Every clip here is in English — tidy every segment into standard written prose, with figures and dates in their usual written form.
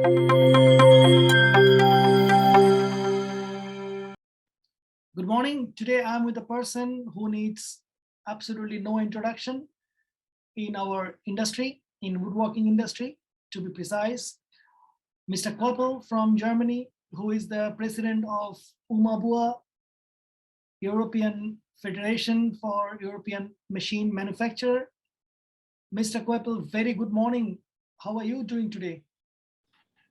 Good morning. Today I'm with a person who needs absolutely no introduction in our industry, in woodworking industry, to be precise. Mr. Köppel from Germany, who is the president of EUMABOIS, European Federation for European Machine Manufacturer. Mr. Köppel, very good morning. How are you doing today?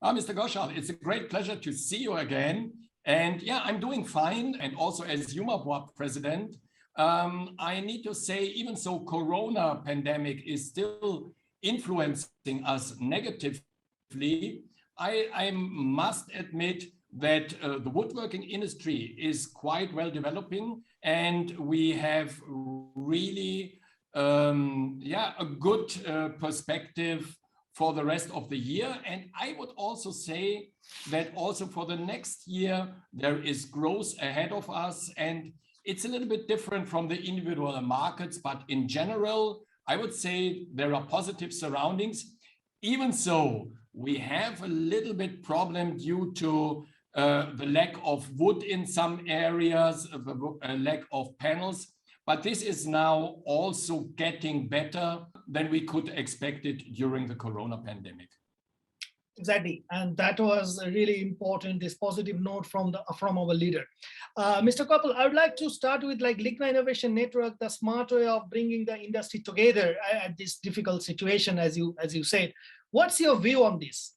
Mr. Ghoshal, it's a great pleasure to see you again. And yeah, I'm doing fine. And also as EUMABOIS president, I need to say, even so Corona pandemic is still influencing us negatively, I must admit that the woodworking industry is quite well developing, and we have really a good perspective for the rest of the year. And I would also say that also for the next year, there is growth ahead of us. And it's a little bit different from the individual markets, but in general, I would say there are positive surroundings. Even so, we have a little bit problem due to the lack of wood in some areas, a lack of panels. But this is now also getting better than we could expect it during the Corona pandemic. Exactly, and that was really important, this positive note from our leader. Mr. Köppel, I would like to start with LIGNA.Innovation Network, the smart way of bringing the industry together at this difficult situation, as you said. What's your view on this?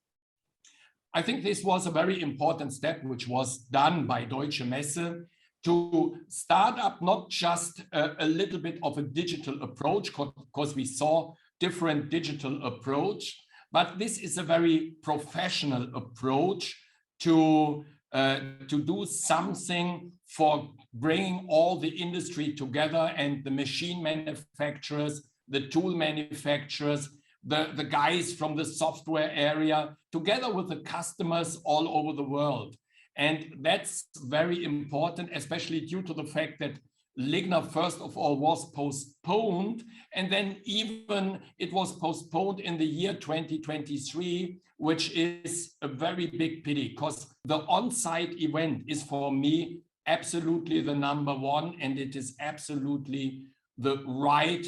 I think this was a very important step which was done by Deutsche Messe to start up not just a little bit of a digital approach, because we saw different digital approach, but this is a very professional approach to do something for bringing all the industry together, and the machine manufacturers, the tool manufacturers, the guys from the software area, together with the customers all over the world. And that's very important, especially due to the fact that LIGNA, first of all, was postponed, and then even it was postponed in the year 2023, which is a very big pity, because the on-site event is for me absolutely the number one, and it is absolutely the right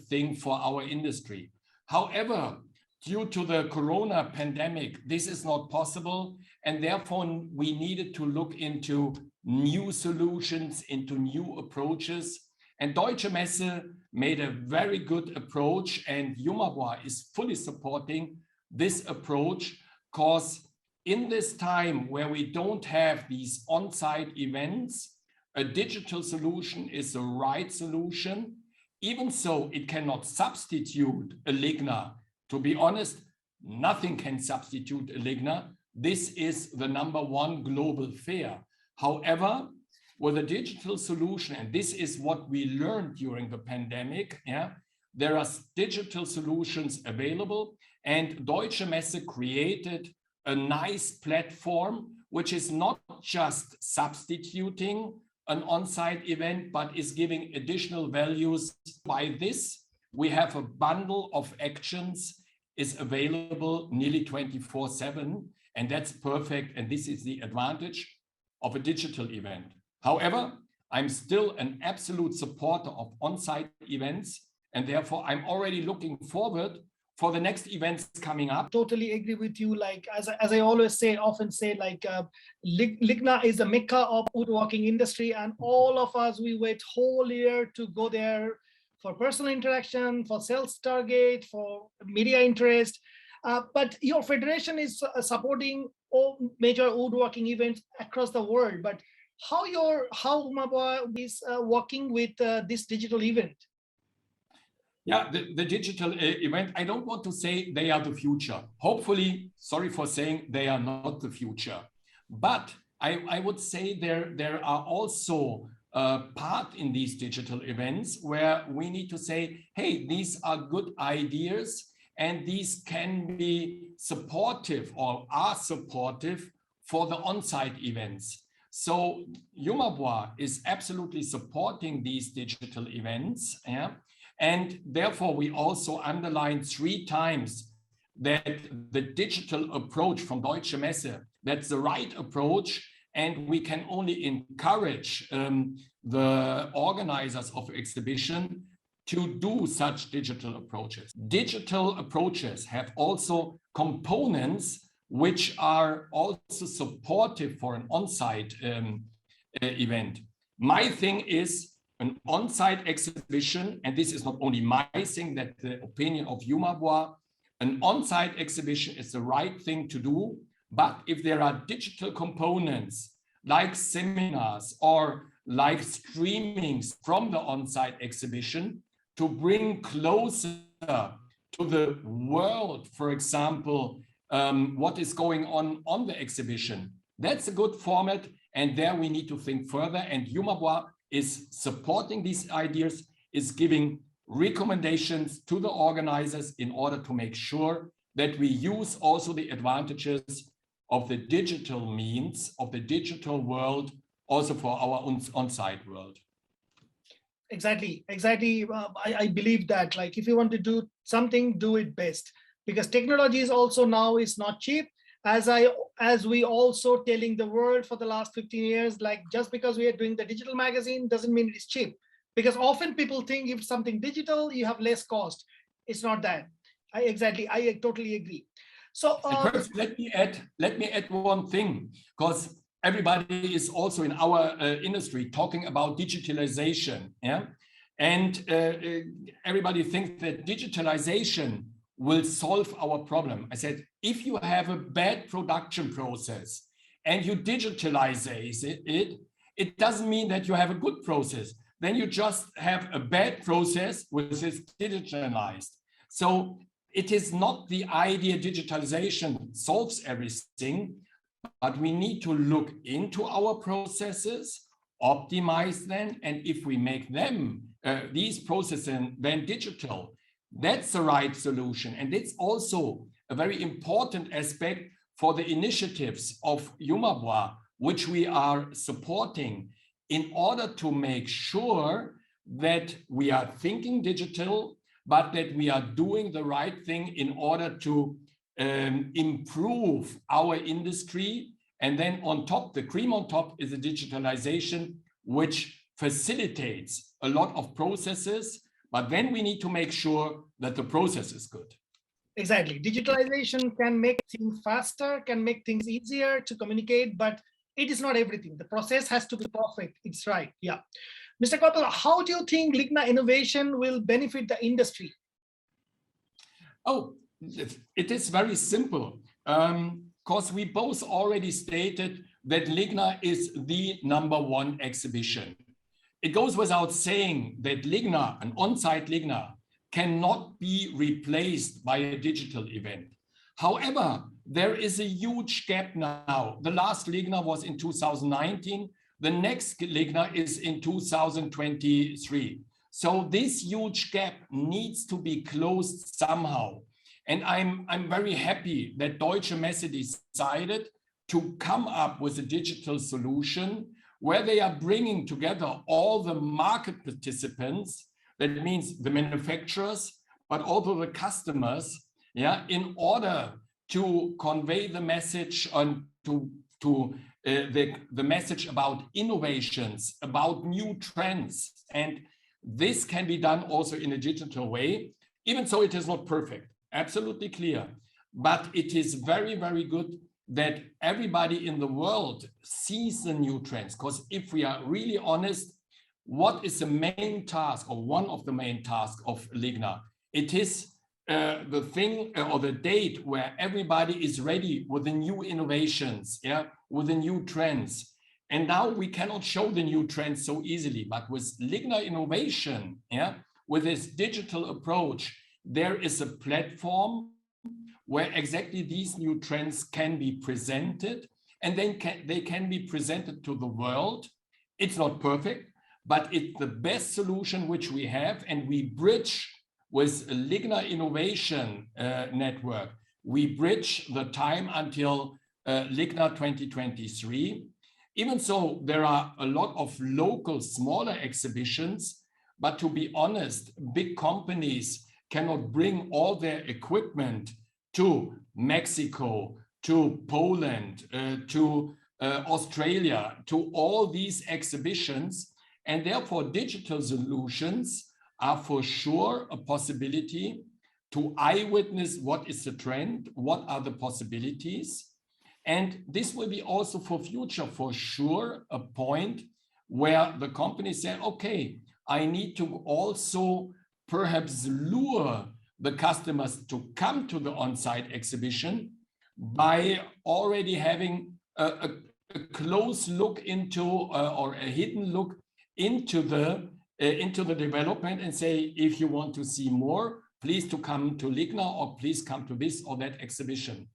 thing for our industry. However, due to the Corona pandemic, this is not possible, and therefore we needed to look into new solutions, into new approaches. And Deutsche Messe made a very good approach, and EUMABOIS is fully supporting this approach, because in this time where we don't have these on-site events, a digital solution is the right solution. Even so, it cannot substitute a LIGNA. To be honest, nothing can substitute a LIGNA. This is the number one global fair. However, with a digital solution, and this is what we learned during the pandemic, there are digital solutions available, and Deutsche Messe created a nice platform, which is not just substituting an on-site event, but is giving additional values. By this, we have a bundle of actions is available nearly 24/7, and that's perfect. And this is the advantage of a digital event. However, I'm still an absolute supporter of on-site events, and therefore I'm already looking forward for the next events coming up. Totally agree with you. As I always say, LIGNA is the mecca of woodworking industry, and all of us, we wait whole year to go there for personal interaction, for sales target, for media interest. But your federation is supporting all major woodworking events across the world. But how EUMABOIS is working with this digital event? Yeah, the digital event, I don't want to say they are the future. Hopefully, sorry for saying they are not the future. But I would say there are also part in these digital events where we need to say, hey, these are good ideas, and these can be supportive or are supportive for the on-site events. So EUMABOIS is absolutely supporting these digital events, and therefore we also underline 3 times that the digital approach from Deutsche Messe, that's the right approach, and we can only encourage the organizers of exhibition to do such digital approaches. Digital approaches have also components which are also supportive for an on-site event. My thing is an on-site exhibition, and this is not only my thing, that's the opinion of EUMABOIS, an on-site exhibition is the right thing to do, but if there are digital components like seminars or like streamings from the on-site exhibition to bring closer to the world, for example, what is going on the exhibition, that's a good format, and there we need to think further, and EUMABOIS is supporting these ideas, is giving recommendations to the organizers in order to make sure that we use also the advantages of the digital means, of the digital world, also for our on-site world. Exactly. I believe that, like, if you want to do something, do it best, because technology is also now is not cheap. As we also telling the world for the last 15 years, like, just because we are doing the digital magazine doesn't mean it's cheap, because often people think if something digital, you have less cost. It's not that. I totally agree. So let me add one thing, because everybody is also in our industry talking about digitalization, yeah, and everybody thinks that digitalization will solve our problem. I said, if you have a bad production process and you digitalize it, it doesn't mean that you have a good process. Then you just have a bad process which is digitalized. So it is not the idea digitalization solves everything, but we need to look into our processes, optimize them, and if we make them, these processes then digital, that's the right solution. And it's also a very important aspect for the initiatives of EUMABOIS, which we are supporting in order to make sure that we are thinking digital, but that we are doing the right thing in order to improve our industry. And then on top, the cream on top is the digitalization, which facilitates a lot of processes, but then we need to make sure that the process is good. Exactly. Digitalization can make things faster, can make things easier to communicate, but it is not everything. The process has to be perfect. It's right. Yeah. Mr. Köppel, how do you think LIGNA.Innovation will benefit the industry? Oh, it is very simple. Because we both already stated that LIGNA is the #1 exhibition. It goes without saying that LIGNA, an on-site LIGNA, cannot be replaced by a digital event. However, there is a huge gap now. The last LIGNA was in 2019. The next LIGNA is in 2023. So this huge gap needs to be closed somehow. And I'm very happy that Deutsche Messe decided to come up with a digital solution where they are bringing together all the market participants, that means the manufacturers, but also the customers, yeah, in order to convey the message on the message about innovations, about new trends. And this can be done also in a digital way, even so it is not perfect, absolutely clear. But it is very, very good that everybody in the world sees the new trends. Because if we are really honest, what is the main task, or one of the main tasks of LIGNA? It is the thing or the date where everybody is ready with the new innovations, yeah, with the new trends. And now we cannot show the new trends so easily, but with LIGNA.Innovation, yeah, with this digital approach, there is a platform where exactly these new trends can be presented, and then they can be presented to the world. It's not perfect, but it's the best solution which we have, and we bridge with LIGNA.Innovation Network. We bridge the time until LIGNA 2023. Even so, there are a lot of local smaller exhibitions, but to be honest, big companies cannot bring all their equipment to Mexico, to Poland, to Australia, to all these exhibitions. And therefore, digital solutions are for sure a possibility to eyewitness what is the trend, what are the possibilities. And this will be also for future, for sure, a point where the company say, okay, I need to also perhaps lure the customers to come to the on-site exhibition by already having a close look into or a hidden look into the development and say, if you want to see more, please to come to LIGNA or please come to this or that exhibition.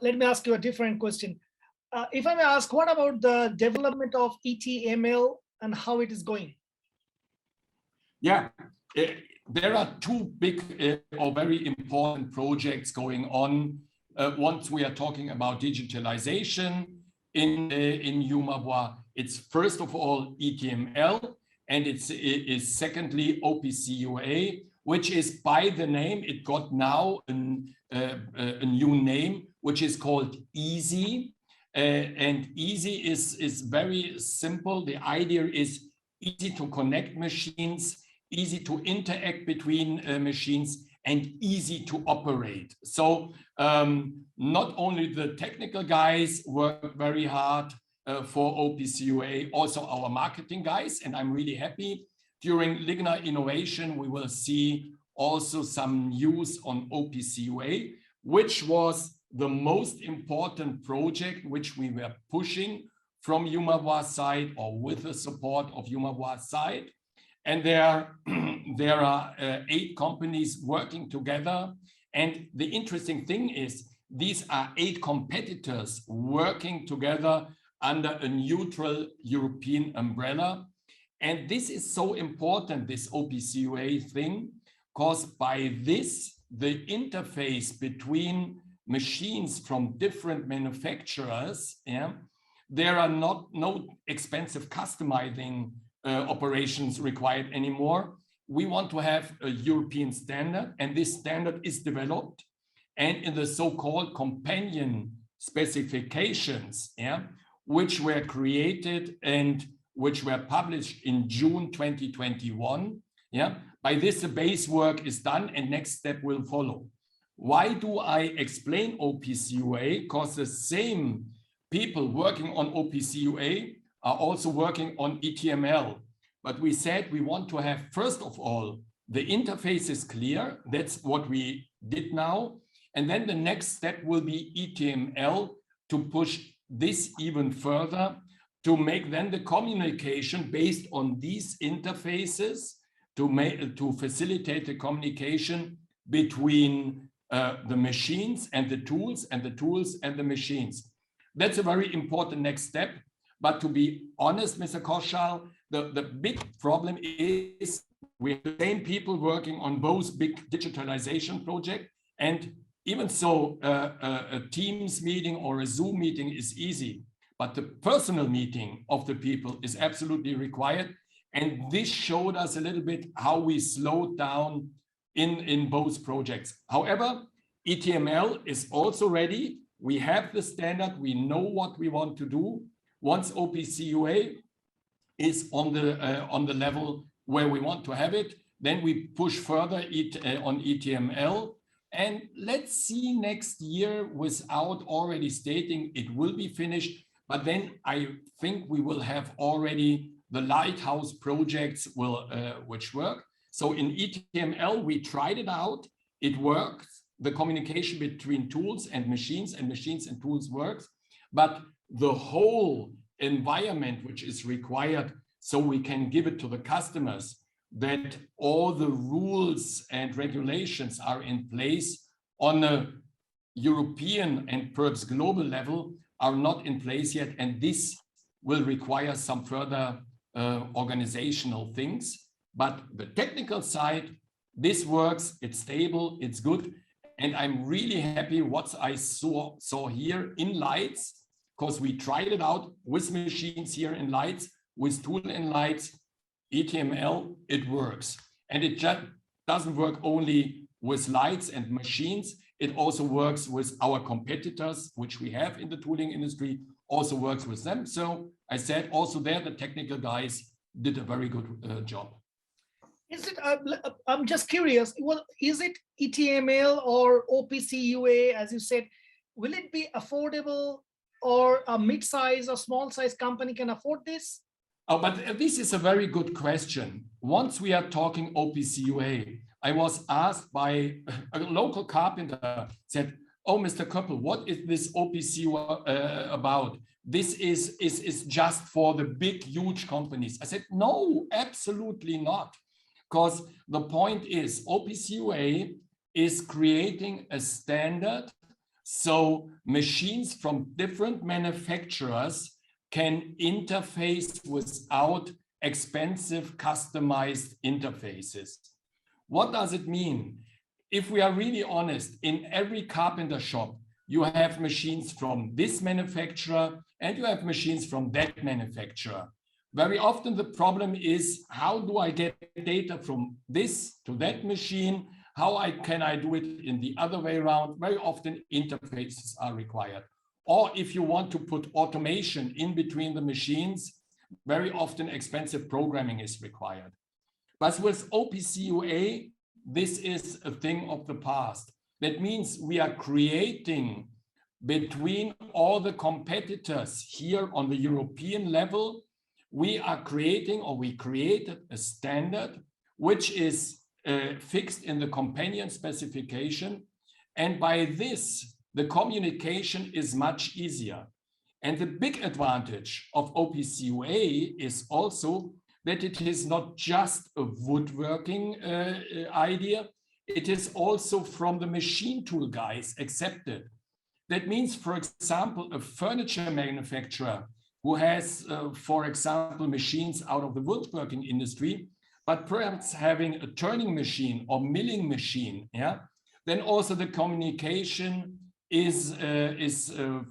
Let me ask you a different question. If I may ask, what about the development of ETML and how it is going? Yeah, there are two big or very important projects going on. Once we are talking about digitalization in EUMABOIS, it's first of all ETML, and it is secondly OPC UA, which is by the name, it got now a new name, which is called EASY. And EASY is very simple. The idea is easy to connect machines, easy to interact between machines, and easy to operate. So not only the technical guys work very hard for OPC UA, also our marketing guys, and I'm really happy. During LIGNA.Innovation, we will see also some news on OPC UA, which was the most important project which we were pushing from EUMABOIS side or with the support of EUMABOIS side. And there are 8 companies working together. And the interesting thing is these are 8 competitors working together under a neutral European umbrella. And this is so important, this OPC UA thing, because by this, the interface between machines from different manufacturers, there are no expensive customizing operations required anymore. We want to have a European standard, and this standard is developed. And in the so-called companion specifications, which were created and which were published in June 2021, by this the base work is done and next step will follow. Why do I explain OPC UA? Because the same people working on OPC UA are also working on ETML. But we said we want to have, first of all, the interface is clear. That's what we did now. And then the next step will be ETML to push this even further, to make then the communication based on these interfaces, to facilitate the communication between the machines and the tools, and the tools and the machines. That's a very important next step. But to be honest, Mr. Ghoshal, the big problem is we have the same people working on both big digitalization projects. And even so, a Teams meeting or a Zoom meeting is easy, but the personal meeting of the people is absolutely required. And this showed us a little bit how we slowed down in both projects. However, ETML is also ready. We have the standard. We know what we want to do. Once OPC UA is on the level where we want to have it, then we push further on ETML. And let's see next year, without already stating it will be finished. But then I think we will have already the lighthouse projects which work. So in ETML, we tried it out. It works. The communication between tools and machines and tools works. But the whole environment which is required, so we can give it to the customers, that all the rules and regulations are in place on a European and perhaps global level, are not in place yet. And this will require some further organizational things. But the technical side, this works, it's stable, it's good. And I'm really happy what I saw here in Lights, because we tried it out with machines here in Lights, with tool in Lights, ETML, it works. And it just doesn't work only with lights and machines, It also works with our competitors, which we have in the tooling industry, also works with them. So I said also there, the technical guys did a very good job. Is it, I'm just curious, well, is it ETML or OPC UA, as you said, will it be affordable, or a mid-size or small-size company can afford this? Oh, but this is a very good question. Once we are talking OPC UA, I was asked by a local carpenter, said, oh, Mr. Köppel, what is this OPC about? This is just for the big, huge companies. I said, no, absolutely not. Because the point is, OPC UA is creating a standard so machines from different manufacturers can interface without expensive customized interfaces. What does it mean? If we are really honest, in every carpenter shop, you have machines from this manufacturer and you have machines from that manufacturer. Very often the problem is, how do I get data from this to that machine? How can I do it in the other way around? Very often interfaces are required. Or if you want to put automation in between the machines, very often expensive programming is required. But with OPC UA, this is a thing of the past. That means we are creating between all the competitors here on the European level, we are creating, or we created a standard which is fixed in the companion specification. And by this, the communication is much easier. And the big advantage of OPC UA is also that it is not just a woodworking idea, it is also from the machine tool guys accepted. That means, for example, a furniture manufacturer who has, for example, machines out of the woodworking industry, but perhaps having a turning machine or milling machine, yeah, then also the communication is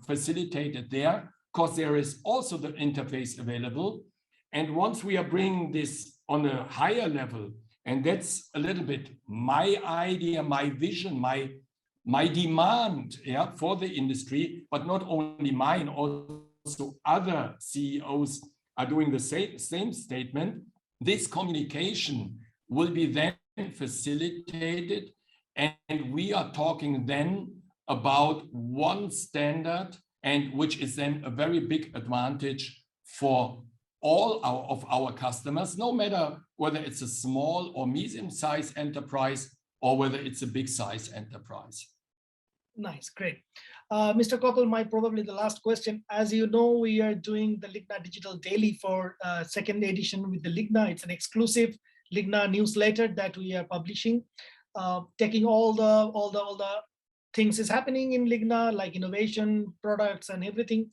facilitated there, because there is also the interface available. And once we are bringing this on a higher level, and that's a little bit my idea, my vision, my demand, yeah, for the industry, but not only mine, also other CEOs are doing the same statement. This communication will be then facilitated, and we are talking then about one standard, and which is then a very big advantage for all of our customers, no matter whether it's a small or medium-sized enterprise or whether it's a big-size enterprise. Nice, great. Mr. Köppel, probably the last question. As you know, we are doing the Ligna Digital Daily for second edition with the Ligna. It's an exclusive Ligna newsletter that we are publishing, taking all the things is happening in Ligna, like innovation, products, and everything.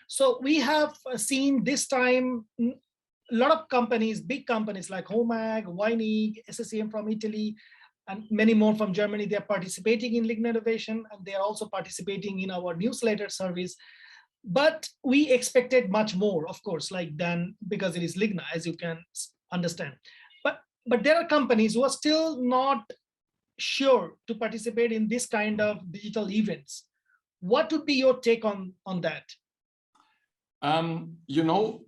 So we have seen this time a lot of companies, big companies like HOMAG, Weinig, SSEM from Italy, and many more from Germany. They are participating in Ligna.Innovation, and they are also participating in our newsletter service. But we expected much more, of course, because it is Ligna, as you can understand. But there are companies who are still not sure to participate in this kind of digital events. What would be your take on that? You know,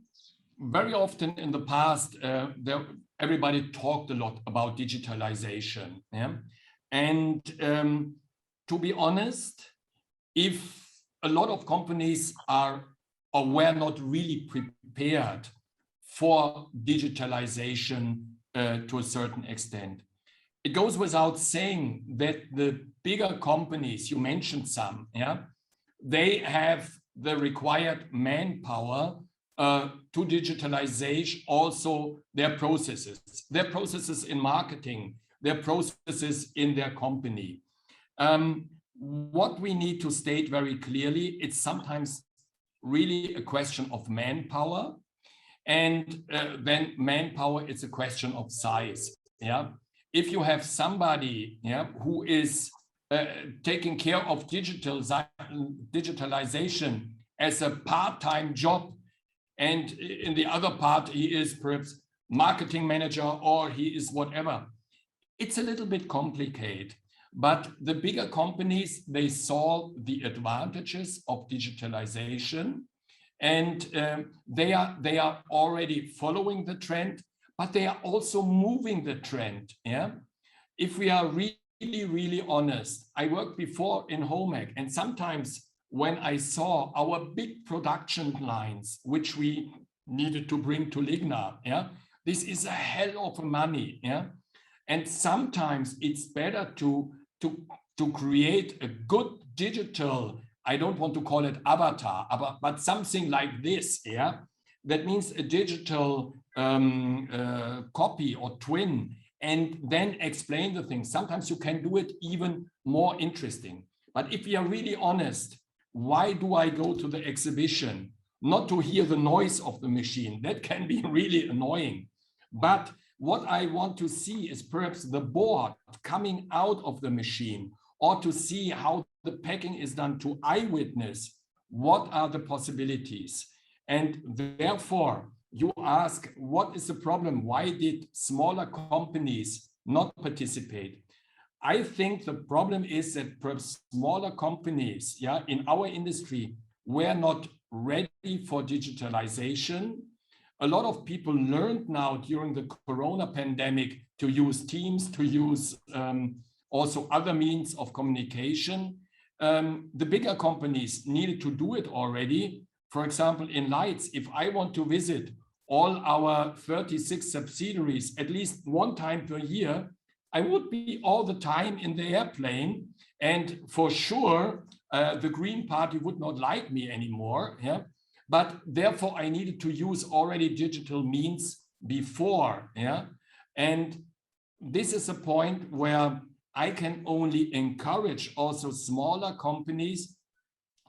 very often in the past, everybody talked a lot about digitalization. Yeah? And to be honest, if a lot of companies are or were not really prepared for digitalization to a certain extent, it goes without saying that the bigger companies, you mentioned some, yeah, they have the required manpower to digitalize also their processes in marketing, their processes in their company. What we need to state very clearly, it's sometimes really a question of manpower, and then manpower is a question of size. Yeah, if you have somebody, yeah, who is taking care of digitalization as a part-time job, and in the other part he is perhaps marketing manager or he is whatever, it's a little bit complicated. But the bigger companies, they saw the advantages of digitalization, and they are already following the trend, but they are also moving the trend. Yeah, if we are really honest, I worked before in home ec, and sometimes when I saw our big production lines, which we needed to bring to Ligna, yeah, this is a hell of money. Yeah, and sometimes it's better to create a good digital, I don't want to call it avatar, but something like this, yeah? That means a digital copy or twin, and then explain the thing. Sometimes you can do it even more interesting. But if we are really honest, why do I go to the exhibition? Not to hear the noise of the machine. That can be really annoying. But what I want to see is perhaps the board coming out of the machine, or to see how the packing is done, to eyewitness what are the possibilities. And therefore, you ask, what is the problem? Why did smaller companies not participate? I think the problem is that perhaps smaller companies, yeah, in our industry were not ready for digitalization. A lot of people learned now during the Corona pandemic to use Teams, to use also other means of communication. The bigger companies needed to do it already. For example, in Lights, if I want to visit all our 36 subsidiaries at least one time per year, I would be all the time in the airplane. And for sure, the Green Party would not like me anymore. Yeah? But therefore, I needed to use already digital means before. Yeah? And this is a point where I can only encourage also smaller companies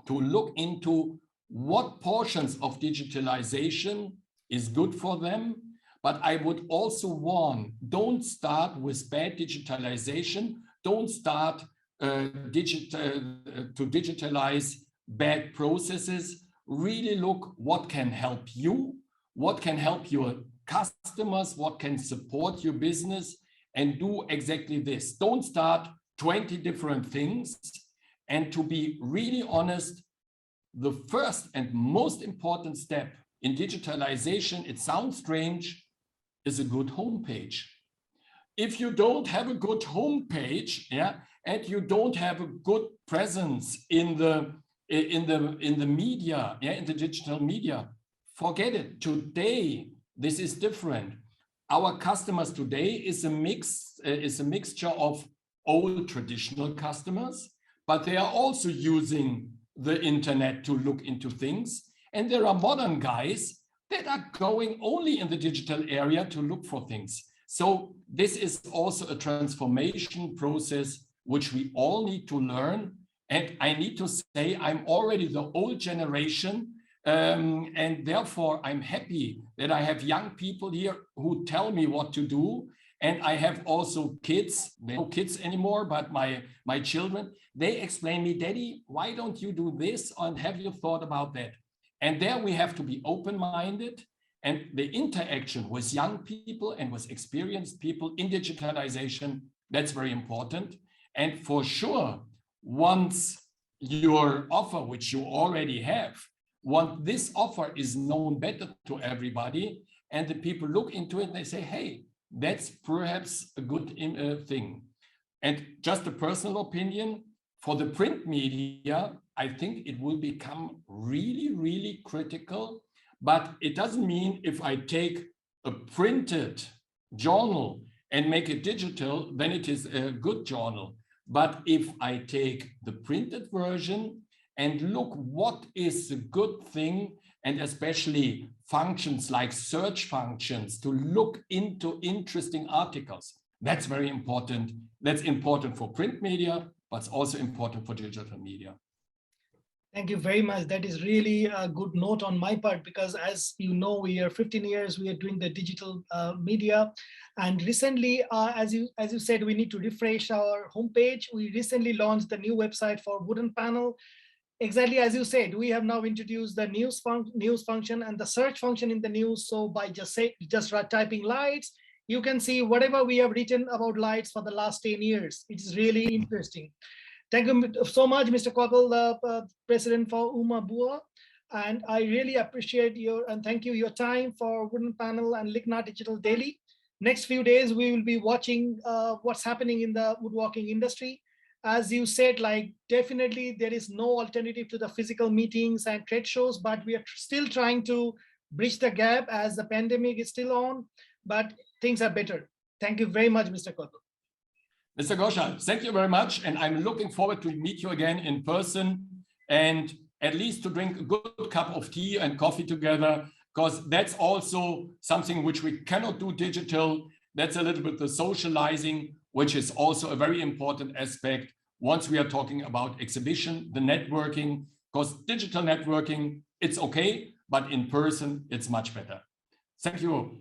to look into what portions of digitalization is good for them. But I would also warn, don't start with bad digitalization. Don't start to digitalize bad processes. Really look what can help you, what can help your customers, what can support your business, and do exactly this. Don't start 20 different things. And to be really honest, the first and most important step in digitalization, it sounds strange, is a good homepage. If you don't have a good homepage, yeah, and you don't have a good presence in the media, yeah, in the digital media, forget it. Today, this is different. Our customers today is a mixture of old traditional customers, but they are also using the internet to look into things. And there are modern guys that are going only in the digital area to look for things. So this is also a transformation process which we all need to learn. And I need to say, I'm already the old generation, and therefore I'm happy that I have young people here who tell me what to do. And I have also kids, no kids anymore, but my children, they explain me, Daddy, why don't you do this? And have you thought about that? And there we have to be open-minded, and the interaction with young people and with experienced people in digitalization, that's very important. And for sure, once your offer, which you already have, once this offer is known better to everybody, and the people look into it, they say, hey, that's perhaps a good thing. And just a personal opinion, for the print media, I think it will become really critical, but it doesn't mean if I take a printed journal and make it digital, then it is a good journal. But if I take the printed version and look what is a good thing, and especially functions like search functions to look into interesting articles, that's very important. That's important for print media, but it's also important for digital media. Thank you very much. That is really a good note on my part, because as you know, we are 15 years, we are doing the digital media. And recently, as you said, we need to refresh our homepage. We recently launched the new website for Wooden Panel. Exactly as you said, we have now introduced the news function and the search function in the news. So by just typing Lights, you can see whatever we have written about lights for the last 10 years. It's really interesting. Thank you so much, Mr. Köppel, the president for EUMABOIS. And I really appreciate and thank you your time for Wooden Panel and Ligna Digital Daily. Next few days, we will be watching what's happening in the woodworking industry. As you said, like definitely there is no alternative to the physical meetings and trade shows, but we are still trying to bridge the gap as the pandemic is still on, but things are better. Thank you very much, Mr. Köppel. Mr. Ghoshal, thank you very much. And I'm looking forward to meet you again in person and at least to drink a good cup of tea and coffee together, because that's also something which we cannot do digital. That's a little bit the socializing, which is also a very important aspect once we are talking about exhibition, the networking, because digital networking, it's okay, but in person, it's much better. Thank you.